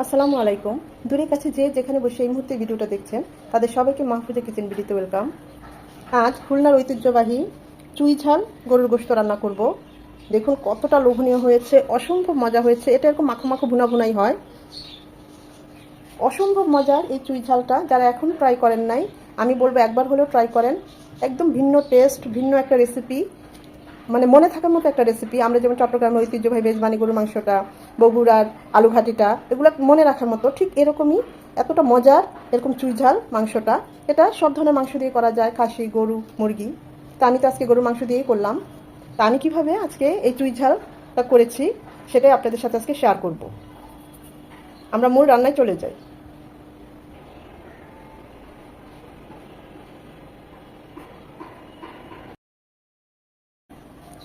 আসসালামু আলাইকুম। দূরের কাছে যে যেখানে বসে এই মুহূর্তে ভিডিওটা দেখছেন তাদের সবাইকে মাহফুজা কিচেন ভিডিওতে ওয়েলকাম। আজ খুলনার ঐতিহ্যবাহী চুই ঝাল গরুর গোশত রান্না করব। দেখুন কতটা লোভনীয় হয়েছে, অসম্ভব মজা হয়েছে। এটা এরকম মাখো মাখো ভুনা ভুনাই হয়। অসম্ভব মজার এই চুই ঝালটা যারা এখন ট্রাই করেন নাই, আমি বলবো একবার হলেও ট্রাই করেন। একদম ভিন্ন টেস্ট, ভিন্ন একটা রেসিপি, মানে মনে থাকার মতো একটা রেসিপি। আমরা যেমন চট্টগ্রামের ঐতিহ্যবাহী মেজবানি গরুর মাংসটা, বগুড়ার আলু ঘাটিটা, এগুলো মনে রাখার মতো, ঠিক এরকমই এতটা মজার এরকম চুই ঝাল মাংসটা। এটা সব ধরনের মাংস দিয়ে করা যায়, খাসি, গরু, মুরগি। তা আমি তো আজকে গরুর মাংস দিয়েই করলাম। তা আমি কীভাবে আজকে এই চুই ঝালটা করেছি সেটাই আপনাদের সাথে আজকে শেয়ার করব। আমরা মূল রান্নায় চলে যাই।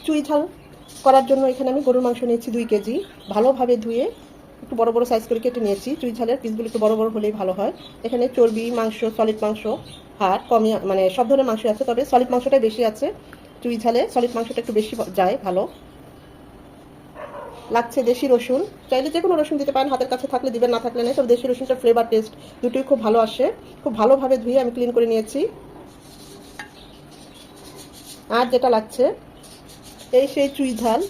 চুই ঝাল করার জন্য এখানে আমি গরুর মাংস নিয়েছি 2 কেজি। ভালোভাবে ধুয়ে একটু বড় বড় সাইজ করে কেটে নিয়েছি। চুই ঝালের পিসগুলো একটু বড় বড় হলেই ভালো হয়। এখানে চর্বি মাংস, সলিড মাংস, হাড় কমই, মানে সব ধরনের মাংস আছে, তবে সলিড মাংসটাই বেশি আছে। চুই ঝালে সলিড মাংসটা একটু বেশি যায় ভালো। লাগছে দেশি রসুন, চাইলে যে কোনো রসুন দিতে পারেন, হাতের কাছে থাকলে দিবেন, না থাকলে নেই। তবে দেশি রসুনটা ফ্লেভার টেস্ট দুটোই খুব ভালো আসে। খুব ভালোভাবে ধুয়ে আমি ক্লিন করে নিয়েছি। আর যেটা লাগছে এই সেই চুই ঝাল।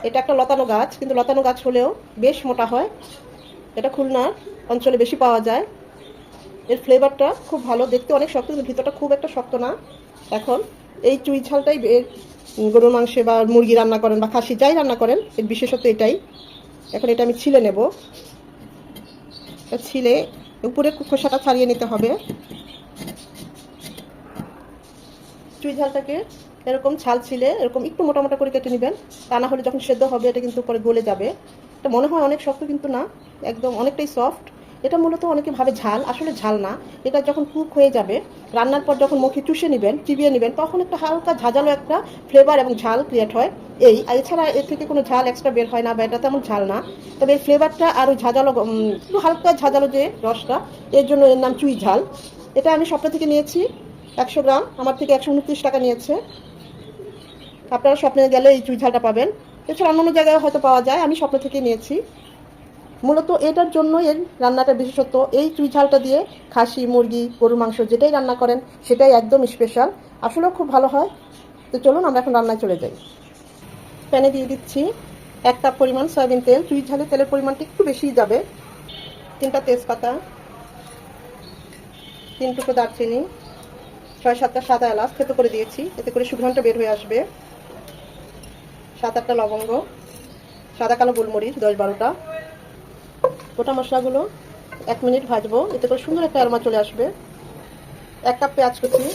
এটা একটা লতানো গাছ, কিন্তু লতানো গাছ হলেও বেশ মোটা হয়। এটা খুলনার অঞ্চলে বেশি পাওয়া যায়। এর ফ্লেভারটা খুব ভালো, দেখতে অনেক শক্ত, কিন্তু ভিতরটা খুব একটা শক্ত না। এখন এই চুই ঝালটাই গরুর মাংসে বা মুরগি রান্না করেন বা খাসি যাই রান্না করেন, এর বিশেষত্ব এটাই। এখন এটা আমি ছিলে নেব। ছিলে উপরের খোসাটা ছাড়িয়ে নিতে হবে। চুই ঝালটাকে এরকম ছাল ছিলে এরকম একটু মোটা মোটা করে কেটে নেবেন। তা না হলে যখন সেদ্ধ হবে এটা কিন্তু পরে গলে যাবে। এটা মনে হয় অনেক শক্ত, কিন্তু না, একদম অনেকটাই সফট। এটা মূলত অনেকে ভাবে ঝাল, আসলে ঝাল না। এটা যখন কুক হয়ে যাবে, রান্নার পর যখন মুখে চুষে নেবেন, চিবিয়ে নেবেন, তখন একটা হালকা ঝাঁঝালো একটা ফ্লেভার এবং ঝাল ক্রিয়েট হয়। এছাড়া এর থেকে কোনো ঝাল এক্সট্রা বের হয় না, বা এটা তেমন ঝাল না। তবে এই ফ্লেভারটা আরও ঝাঁঝালো, একটু হালকা ঝাঁঝালো যে রসটা, এর জন্য এর নাম চুই ঝাল। এটা আমি সবটা থেকে নিয়েছি 100 গ্রাম, আমার থেকে 129 টাকা নিয়েছে। আপনারা স্বপ্নে গেলে এই চুই ঝালটা পাবেন। এছাড়া অন্য জায়গায় হয়তো পাওয়া যায়, আমি স্বপ্ন থেকে নিয়েছি। মূলত এটার জন্য এর রান্নাটা বিশেষত্ব। এই চুই ঝালটা দিয়ে খাসি, মুরগি, গরুর মাংস যেটাই রান্না করেন সেটাই একদম স্পেশাল, আসলেও খুব ভালো হয়। তো চলুন আমরা এখন রান্নায় চলে যাই। প্যানে দিয়ে দিচ্ছি 1 কাপ পরিমাণ সয়াবিন তেল। চুই ঝালে তেলের পরিমাণটা একটু বেশিই যাবে। 3টা তেজপাতা, 3 টুকরো দারচিনি, 6-7টা সাদা এলাচ থেতো করে দিয়েছি, এতে করে সুগন্ধটা বের হয়ে আসবে। 7-8টা লবঙ্গ, সাদা কালো গোলমরিচ 10-12টা। গোটা মশলাগুলো 1 মিনিট ভাজবো, এতে করে সুন্দর একটা অ্যারোমা চলে আসবে। 1 কাপ পেঁয়াজ কুচি।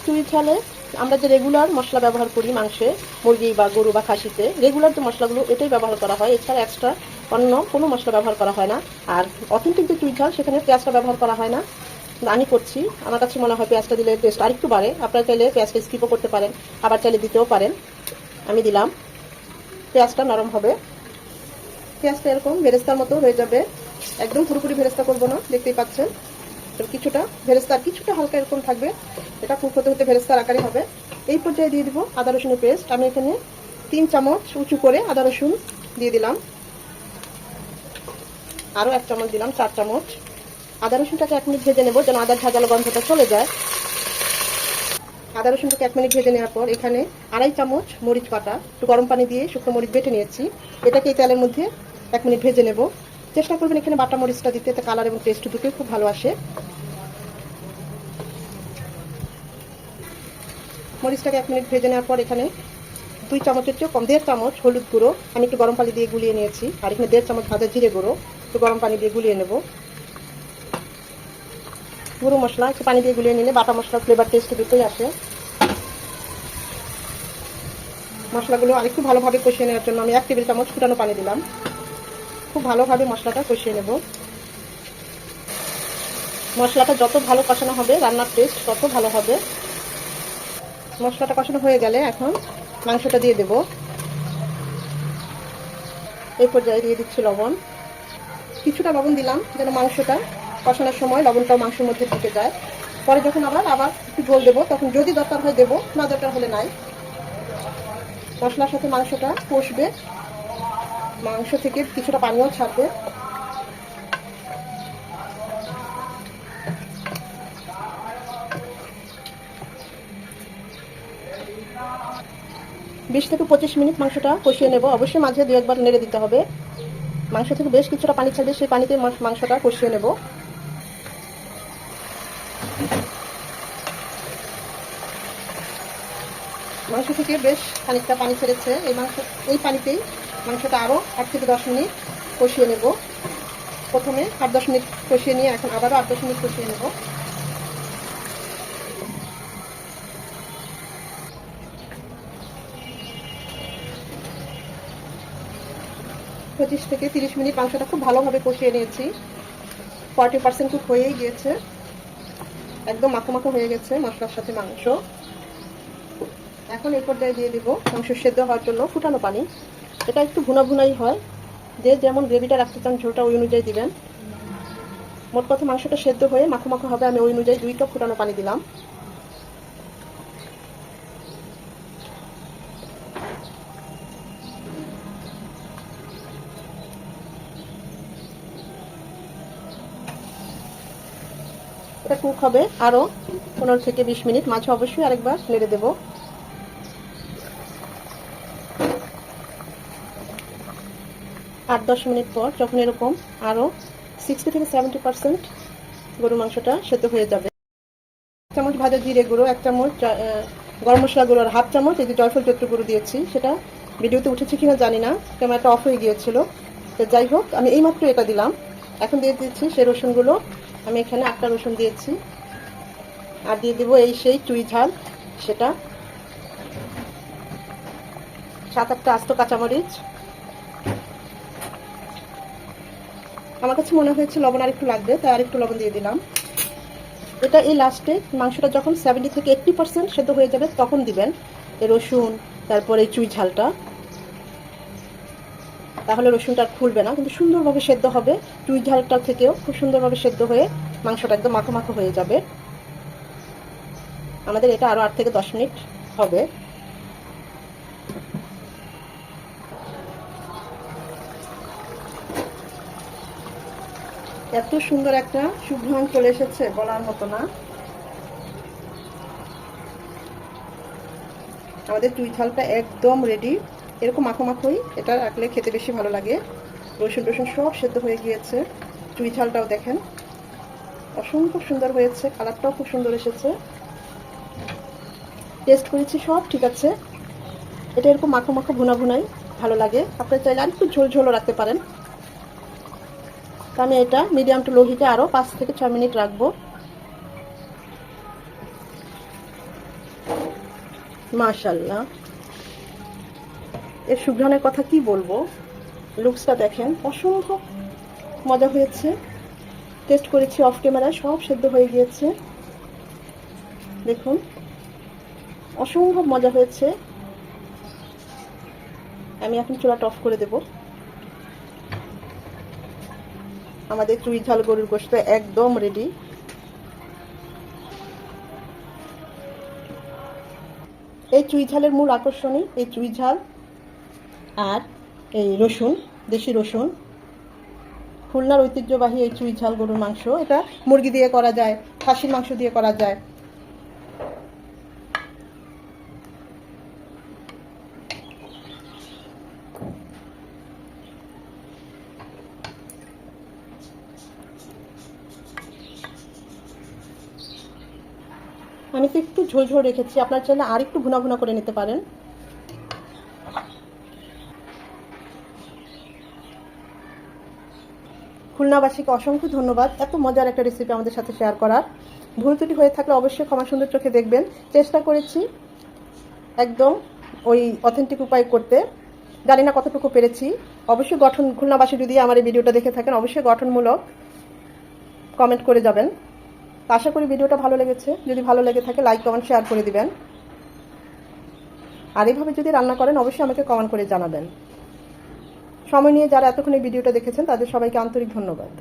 চুই ঝালে আমরা যে রেগুলার মশলা ব্যবহার করি মাংসে, মুরগি বা গরু বা খাসিতে, রেগুলার যে মশলাগুলো এটাই ব্যবহার করা হয়। এছাড়া এক্সট্রা অন্য কোনো মশলা ব্যবহার করা হয় না। আর অথেন্টিক যে চুই ঝাল সেখানে পেঁয়াজটা ব্যবহার করা হয় না। আমি করছি, আমার কাছে মনে হয় পেঁয়াজটা দিলে টেস্ট আরেকটু বাড়ে। আপনারা চাইলে পেঁয়াজটা স্কিপও করতে পারেন, আবার চাইলে দিতেও পারেন। আমি দিলাম, পেঁয়াজটা নরম হবে। পেঁয়াজটা এরকম বেরেস্তার মতো হয়ে যাবে, একদম পুরোপুরি ভেরেস্তা করবো না, দেখতেই পাচ্ছেন। কিছুটা ভেরেস্তা, কিছুটা হালকা এরকম থাকবে। এটা কুক হতে হতে ভেরেস্তার আকারে হবে। এই পর্যায়ে দিয়ে দিব আদা রসুনের পেস্ট। আমি এখানে 3 চামচ উঁচু করে আদা রসুন দিয়ে দিলাম। আরও 1 চামচ দিলাম, 4 চামচ। আদা রসুনটাকে 1 মিনিট ভেজে নেব, যেন আদার ঝাঁঝালো গন্ধটা চলে যায়। আদা রসুনটাকে 1 মিনিট ভেজে নেওয়ার পর এখানে 2.5 চামচ মরিচ বাটা, একটু গরম পানি দিয়ে শুকনো মরিচ বেটে নিয়েছি। এটাকে এই তেলের মধ্যে 1 মিনিট ভেজে নেব। চেষ্টা করবেন এখানে বাটা মরিচটা দিতে, এতে কালার এবং টেস্ট দুটোই খুব ভালো আসে। মরিচটাকে 1 মিনিট ভেজে নেওয়ার পর এখানে 2 চামচের চেয়ে কম, 1.5 চামচ হলুদ গুঁড়ো আমি একটু গরম পানি দিয়ে গুলিয়ে নিয়েছি। আর এখানে 1.5 চামচ ভাজা জিরে গুঁড়ো একটু গরম পানি দিয়ে গুলিয়ে নেব। গুঁড়ো মশলা একটু পানি দিয়ে গুলিয়ে নিলে বাটা মশলার ফ্লেভার টেস্ট দুটোই আসে। মশলাগুলো আরেকটু ভালোভাবে কষিয়ে নেওয়ার জন্য আমি 1 টেবিল চামচ ফুটানো পানি দিলাম। খুব ভালোভাবে মশলাটা কষিয়ে নেব। মশলাটা যত ভালো কষানো হবে রান্নার টেস্ট তত ভালো হবে। মশলাটা কষানো হয়ে গেলে এখন মাংসটা দিয়ে দেব। এই পর্যায়ে দিয়ে দিচ্ছি লবণ। কিছুটা লবণ দিলাম যেন মাংসটা কষানোর সময় লবণটাও মাংসের মধ্যে ঢুকে যায়। পরে যখন আবার একটু ঝোল দেবো, তখন যদি দরকার হয় দেবো, না দরকার হলে নাই। মশলার সাথে মাংসটা কষবে। মাংস থেকে কিছুটা পানিও ছাড়বে। বিশ থেকে 25 মিনিট মাংসটা কষিয়ে নেব। অবশ্যই মাঝে 2-1 বার নেড়ে দিতে হবে। মাংস থেকে বেশ কিছুটা পানি ছাড়বে, সেই পানিতে মাংসটা কষিয়ে নেব। মাংস থেকে বেশ খানিকটা পানি ছেড়েছে। এই পানিতেই মাংসটা আরও 8 থেকে 10 মিনিট কষিয়ে নেব। প্রথমে 8-10 মিনিট কষিয়ে নিয়ে এখন আবারও 8-10 মিনিট কষিয়ে নেব। পঁচিশ থেকে 30 মিনিট মাংসটা খুব ভালোভাবে কষিয়ে নিয়েছি। 40% কুক হয়েই গিয়েছে, একদম মাখো মাখো হয়ে গেছে মশলার সাথে মাংস। এখন এই পর্যায়ে দিয়ে দিব মাংস সেদ্ধ হওয়ার জন্য ফুটানো পানি। এটা একটু ভুনা ভুনাই হয়, যে যেমন গ্রেভিটা রাখতে চান ঝোলটা ওই অনুযায়ী দিবেন। মোট কথা মাংসটা সেদ্ধ হয়ে মাখো মাখো হবে, আমি ওই অনুযায়ী 2 কাপ ফুটানো পানি দিলাম। এটা কুক হবে আরও 15 থেকে 20 মিনিট। মাঝে অবশ্যই আরেকবার নেড়ে দেব। 8-10 মিনিট পর যখন এরকম আরও 60 থেকে 70% গরুর মাংসটা সেদ্ধ হয়ে যাবে, 1 চামচ ভাজা জিরে গুঁড়ো, 1 চামচ গরম মশলা গুঁড়ো আর 1/2 চামচ এই যে জয়ফল চৈত্র গুঁড়ো দিয়েছি। সেটা ভিডিওতে উঠেছে কিনা জানি না, ক্যামেরাটা অফ হয়ে গিয়েছিল। তো যাই হোক, আমি এইমাত্র এটা দিলাম। এখন দিয়ে দিচ্ছি সেই রসুনগুলো। আমি এখানে 8টা রসুন দিয়েছি, আর দিয়ে দেবো এই সেই চুই ঝাল, সেটা 7-8টা আস্ত কাঁচামরিচ। আমার কাছে মনে হয়েছে লবণ আর একটু লাগবে, তাই আর একটু লবণ দিয়ে দিলাম। এটা এই লাস্টে মাংসটা যখন 70 থেকে 80% সেদ্ধ হয়ে যাবে তখন দিবেন এই রসুন, তারপরে চুই ঝালটা। তাহলে রসুনটা আর খুলবে না, কিন্তু সুন্দরভাবে সেদ্ধ হবে। চুই ঝালটা থেকেও খুব সুন্দরভাবে সেদ্ধ হয়ে মাংসটা একদম মাখো মাখো হয়ে যাবে। আমাদের এটা আরও 8 থেকে 10 মিনিট হবে। এত সুন্দর একটা সুঘ্রাণ চলে এসেছে, বলার মতো না। আমাদের চুই ঝালটা একদম রেডি। এরকম মাখো মাখোই এটা রাখলে খেতে বেশি ভালো লাগে। রসুন টসুন সব সেদ্ধ হয়ে গিয়েছে। চুই ঝালটাও দেখেন অসম্ভব সুন্দর হয়েছে, কালারটাও খুব সুন্দর এসেছে। টেস্ট করেছি, সব ঠিক আছে। এটা এরকম মাখো মাখো ভুনা ভুনাই ভালো লাগে। আপনারা চাইলে আর একটু ঝোল ঝোলও রাখতে পারেন। তো আমি এটা মিডিয়াম টু লো হিটে আরও 5 থেকে 6 মিনিট রাখবো। মাশাআল্লাহ, এর সুঘ্রাণের কথা কি বলবো। লুকসটা দেখেন, অসম্ভব মজা হয়েছে। টেস্ট করেছি অফ ক্যামেরায়, সব সেদ্ধ হয়ে গিয়েছে। দেখুন অসম্ভব মজা হয়েছে। আমি এখন চুলাটা অফ করে দেব। আমাদের চুই ঝাল গরুর গোশত একদম রেডি। এই চুই ঝালের মূল আকর্ষণই এই চুই ঝাল আর এই রসুন, দেশি রসুন। খুলনার ঐতিহ্যবাহী এই চুই ঝাল গরুর মাংস। এটা মুরগি দিয়ে করা যায়, খাসির মাংস দিয়ে করা যায়। আমি তো একটু ঝোল ঝোল রেখেছি, আপনার চাইলে আর একটু ভুনা ভুনা করে নিতে পারেন। খুলনাবাসীকে অসংখ্য ধন্যবাদ এত মজার একটা রেসিপি আমাদের সাথে শেয়ার করার। ভুল ত্রুটি হয়ে থাকলে অবশ্যই ক্ষমা সুন্দর চোখে দেখবেন। চেষ্টা করেছি একদম ওই অথেন্টিক উপায় করতে, জানি না কতটুকু পেরেছি। অবশ্যই খুলনাবাসী যদি আমার এই ভিডিওটা দেখে থাকেন অবশ্যই গঠনমূলক কমেন্ট করে যাবেন। আশা করি ভিডিওটা ভালো লেগেছে। যদি ভালো লেগে থাকে লাইক কমেন্ট শেয়ার করে দিবেন। আর এইভাবে যদি রান্না করেন অবশ্যই আমাকে কমেন্ট করে জানাবেন। সময় নিয়ে যারা এতক্ষণ এই ভিডিওটা দেখেছেন তাদের সবাইকে আন্তরিক ধন্যবাদ।